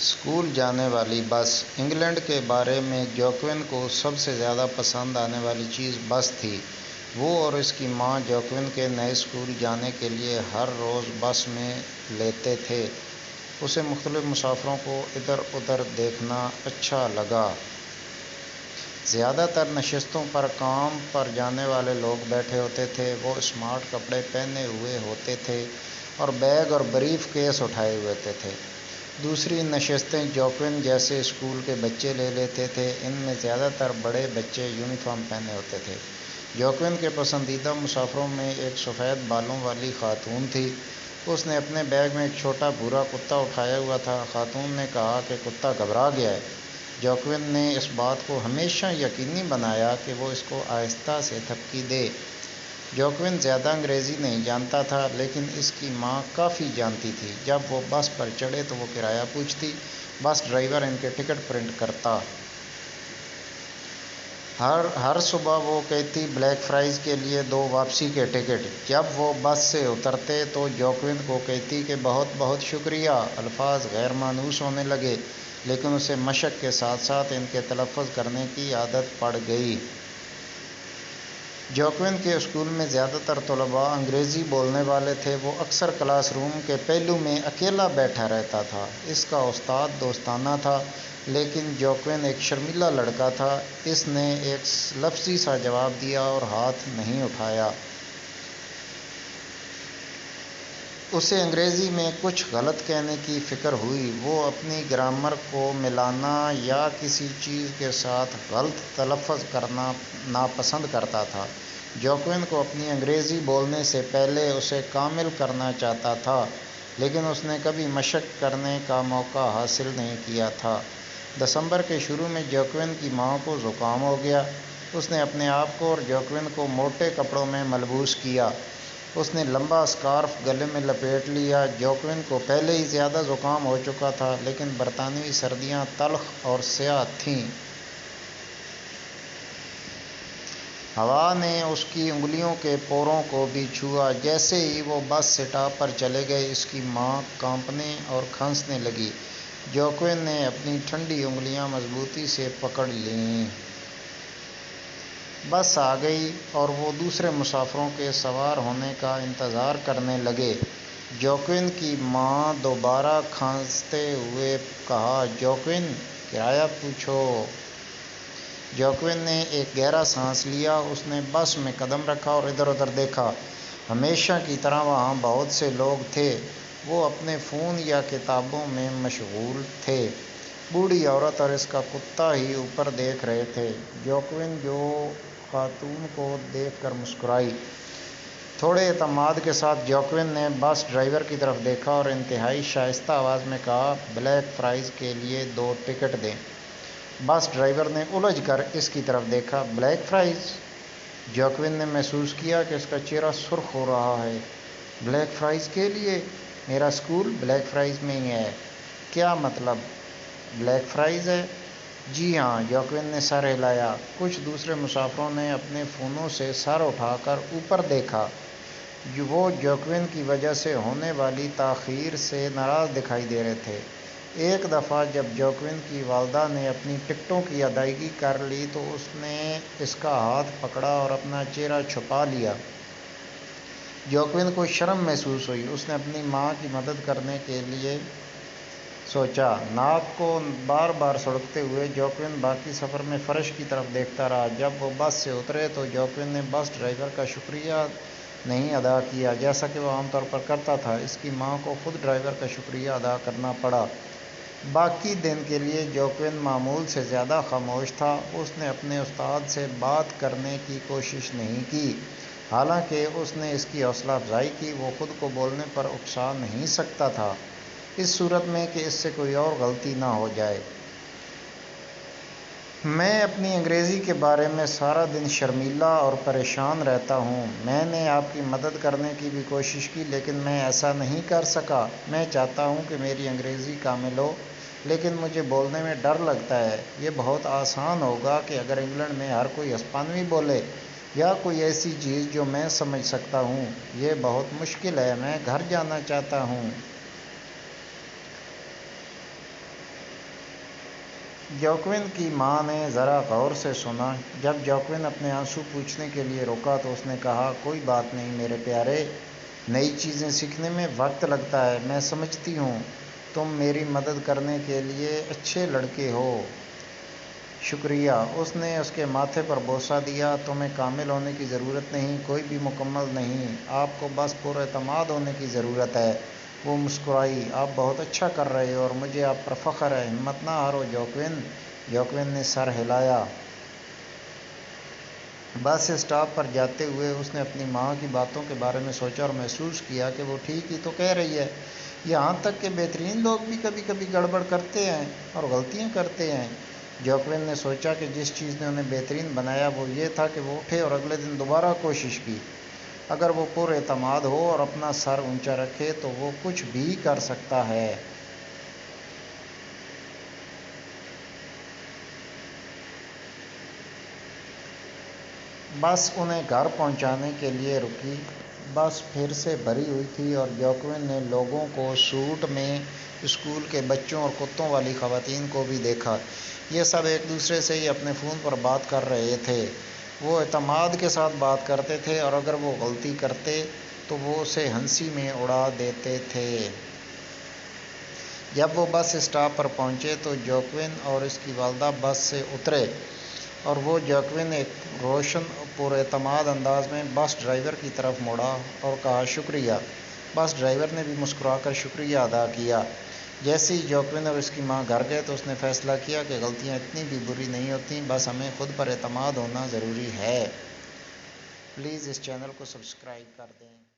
School جانے والی بس۔ انگلینڈ کے بارے میں جوکوین کو سب سے زیادہ پسند آنے والی چیز بس تھی۔ وہ اور اس کی ماں جوکوین کے نئے اسکول جانے کے لیے ہر روز بس میں لیتے تھے۔ اسے مختلف مسافروں کو ادھر ادھر دیکھنا اچھا لگا۔ زیادہ تر نشستوں پر کام پر جانے والے لوگ بیٹھے ہوتے تھے۔ وہ اسمارٹ کپڑے پہنے ہوئے ہوتے تھے اور بیگ اور بریف کیس اٹھائے ہوئے ہوتے تھے۔ دوسری نشستیں جوکوین جیسے اسکول کے بچے لے لیتے تھے۔ ان میں زیادہ تر بڑے بچے یونیفارم پہنے ہوتے تھے۔ جوکوین کے پسندیدہ مسافروں میں ایک سفید بالوں والی خاتون تھی۔ اس نے اپنے بیگ میں ایک چھوٹا بھورا کتا اٹھایا ہوا تھا۔ خاتون نے کہا کہ کتا گھبرا گیا ہے۔ جوکوین نے اس بات کو ہمیشہ یقینی بنایا کہ وہ اس کو آہستہ سے تھپکی دے۔ جوکوین زیادہ انگریزی نہیں جانتا تھا، لیکن اس کی ماں کافی جانتی تھی۔ جب وہ بس پر چڑھے تو وہ کرایہ پوچھتی۔ بس ڈرائیور ان کے ٹکٹ پرنٹ کرتا۔ ہر صبح وہ کہتی، بلیک فرائیز کے لیے 2 واپسی کے ٹکٹ۔ جب وہ بس سے اترتے تو جوکوین کو کہتی کہ بہت بہت شکریہ۔ الفاظ غیر مانوس ہونے لگے، لیکن اسے مشق کے ساتھ ساتھ ان کے تلفظ کرنے کی عادت پڑ گئی۔ جوکوین کے اسکول میں زیادہ تر طلباء انگریزی بولنے والے تھے۔ وہ اکثر کلاس روم کے پہلو میں اکیلا بیٹھا رہتا تھا۔ اس کا استاد دوستانہ تھا، لیکن جوکوین ایک شرمیلا لڑکا تھا۔ اس نے ایک لفظی سا جواب دیا اور ہاتھ نہیں اٹھایا۔ اسے انگریزی میں کچھ غلط کہنے کی فکر ہوئی۔ وہ اپنی گرامر کو ملانا یا کسی چیز کے ساتھ غلط تلفظ کرنا ناپسند کرتا تھا۔ جوکوین کو اپنی انگریزی بولنے سے پہلے اسے کامل کرنا چاہتا تھا، لیکن اس نے کبھی مشق کرنے کا موقع حاصل نہیں کیا تھا۔ دسمبر کے شروع میں جوکوین کی ماں کو زکام ہو گیا۔ اس نے اپنے آپ کو اور جوکوین کو موٹے کپڑوں میں ملبوس کیا۔ اس نے لمبا اسکارف گلے میں لپیٹ لیا۔ جوکوین کو پہلے ہی زیادہ زکام ہو چکا تھا، لیکن برطانوی سردیاں تلخ اور سیاہ تھیں۔ ہوا نے اس کی انگلیوں کے پوروں کو بھی چھوا۔ جیسے ہی وہ بس اسٹاپ پر چلے گئے، اس کی ماں کانپنے اور کھنسنے لگی۔ جوکوین نے اپنی ٹھنڈی انگلیاں مضبوطی سے پکڑ لیں۔ بس آ گئی اور وہ دوسرے مسافروں کے سوار ہونے کا انتظار کرنے لگے۔ جوکوین کی ماں دوبارہ کھانستے ہوئے کہا، جوکوین، کرایہ پوچھو۔ جوکوین نے ایک گہرا سانس لیا۔ اس نے بس میں قدم رکھا اور ادھر ادھر دیکھا۔ ہمیشہ کی طرح وہاں بہت سے لوگ تھے۔ وہ اپنے فون یا کتابوں میں مشغول تھے۔ بوڑھی عورت اور اس کا کتا ہی اوپر دیکھ رہے تھے۔ جوکوین جو خاتون کو دیکھ کر مسکرائی۔ تھوڑے اعتماد کے ساتھ جوکوین نے بس ڈرائیور کی طرف دیکھا اور انتہائی شائستہ آواز میں کہا، بلیک فرائیز کے لیے 2 ٹکٹ دیں۔ بس ڈرائیور نے الجھ کر اس کی طرف دیکھا۔ Black fries? جوکوین نے محسوس کیا کہ اس کا چہرہ سرخ ہو رہا ہے۔ بلیک فرائیز کے لیے؟ میرا اسکول بلیک فرائیز میں ہی ہے۔ کیا مطلب؟ بلیک فرائیز ہے؟ جی ہاں، جوکوین نے سر ہلایا۔ کچھ دوسرے مسافروں نے اپنے فونوں سے سر اٹھا کر اوپر دیکھا۔ وہ جوکوین کی وجہ سے ہونے والی تاخیر سے ناراض دکھائی دے رہے تھے۔ ایک دفعہ جب جوکوین کی والدہ نے اپنی ٹکٹوں کی ادائیگی کر لی تو اس نے اس کا ہاتھ پکڑا اور اپنا چہرہ چھپا لیا۔ جوکوین کو شرم محسوس ہوئی۔ اس نے اپنی ماں کی مدد کرنے کے لیے سوچا۔ ناک کو بار بار سڑکتے ہوئے جوکوین باقی سفر میں فرش کی طرف دیکھتا رہا۔ جب وہ بس سے اترے تو جوکوین نے بس ڈرائیور کا شکریہ نہیں ادا کیا، جیسا کہ وہ عام طور پر کرتا تھا۔ اس کی ماں کو خود ڈرائیور کا شکریہ ادا کرنا پڑا۔ باقی دن کے لیے جوکوین معمول سے زیادہ خاموش تھا۔ اس نے اپنے استاد سے بات کرنے کی کوشش نہیں کی، حالانکہ اس نے اس کی حوصلہ افزائی کی۔ وہ خود کو بولنے پر اکسا نہیں سکتا تھا، اس صورت میں کہ اس سے کوئی اور غلطی نہ ہو جائے۔ میں اپنی انگریزی کے بارے میں سارا دن شرمیلا اور پریشان رہتا ہوں۔ میں نے آپ کی مدد کرنے کی بھی کوشش کی، لیکن میں ایسا نہیں کر سکا۔ میں چاہتا ہوں کہ میری انگریزی کامل ہو، لیکن مجھے بولنے میں ڈر لگتا ہے۔ یہ بہت آسان ہوگا کہ اگر انگلینڈ میں ہر کوئی ہسپانوی بولے یا کوئی ایسی چیز جو میں سمجھ سکتا ہوں۔ یہ بہت مشکل ہے۔ میں گھر جانا چاہتا ہوں۔ جوکوین کی ماں نے ذرا غور سے سنا۔ جب جوکوین اپنے آنسو پوچھنے کے لیے رکا تو اس نے کہا، کوئی بات نہیں میرے پیارے، نئی چیزیں سیکھنے میں وقت لگتا ہے، میں سمجھتی ہوں۔ تم میری مدد کرنے کے لیے اچھے لڑکے ہو۔ شکریہ۔ اس نے اس کے ماتھے پر بوسہ دیا۔ تمہیں کامل ہونے کی ضرورت نہیں، کوئی بھی مکمل نہیں، آپ کو بس پر اعتماد ہونے کی ضرورت ہے۔ وہ مسکرائی۔ آپ بہت اچھا کر رہے ہو اور مجھے آپ پر فخر ہے۔ ہمت نہ ہارو جوکوین۔ جوکوین نے سر ہلایا۔ بس اسٹاپ پر جاتے ہوئے اس نے اپنی ماں کی باتوں کے بارے میں سوچا اور محسوس کیا کہ وہ ٹھیک ہی تو کہہ رہی ہے، یہاں تک کہ بہترین لوگ بھی کبھی کبھی گڑبڑ کرتے ہیں اور غلطیاں کرتے ہیں۔ جوکوین نے سوچا کہ جس چیز نے انہیں بہترین بنایا وہ یہ تھا کہ وہ اٹھے اور اگلے دن دوبارہ کوشش کی۔ اگر وہ پر اعتماد ہو اور اپنا سر اونچا رکھے تو وہ کچھ بھی کر سکتا ہے۔ بس انہیں گھر پہنچانے کے لیے رکی۔ بس پھر سے بھری ہوئی تھی اور جوکوین نے لوگوں کو سوٹ میں، اسکول کے بچوں اور کتوں والی خواتین کو بھی دیکھا۔ یہ سب ایک دوسرے سے ہی اپنے فون پر بات کر رہے تھے۔ وہ اعتماد کے ساتھ بات کرتے تھے اور اگر وہ غلطی کرتے تو وہ اسے ہنسی میں اڑا دیتے تھے۔ جب وہ بس اسٹاپ پر پہنچے تو جوکوین اور اس کی والدہ بس سے اترے اور وہ جوکوین ایک روشن پر اعتماد انداز میں بس ڈرائیور کی طرف مڑا اور کہا، شکریہ۔ بس ڈرائیور نے بھی مسکرا کر شکریہ ادا کیا۔ جیسے ہی جوکوین اور اس کی ماں گھر گئے تو اس نے فیصلہ کیا کہ غلطیاں اتنی بھی بری نہیں ہوتیں، بس ہمیں خود پر اعتماد ہونا ضروری ہے۔ پلیز اس چینل کو سبسکرائب کر دیں۔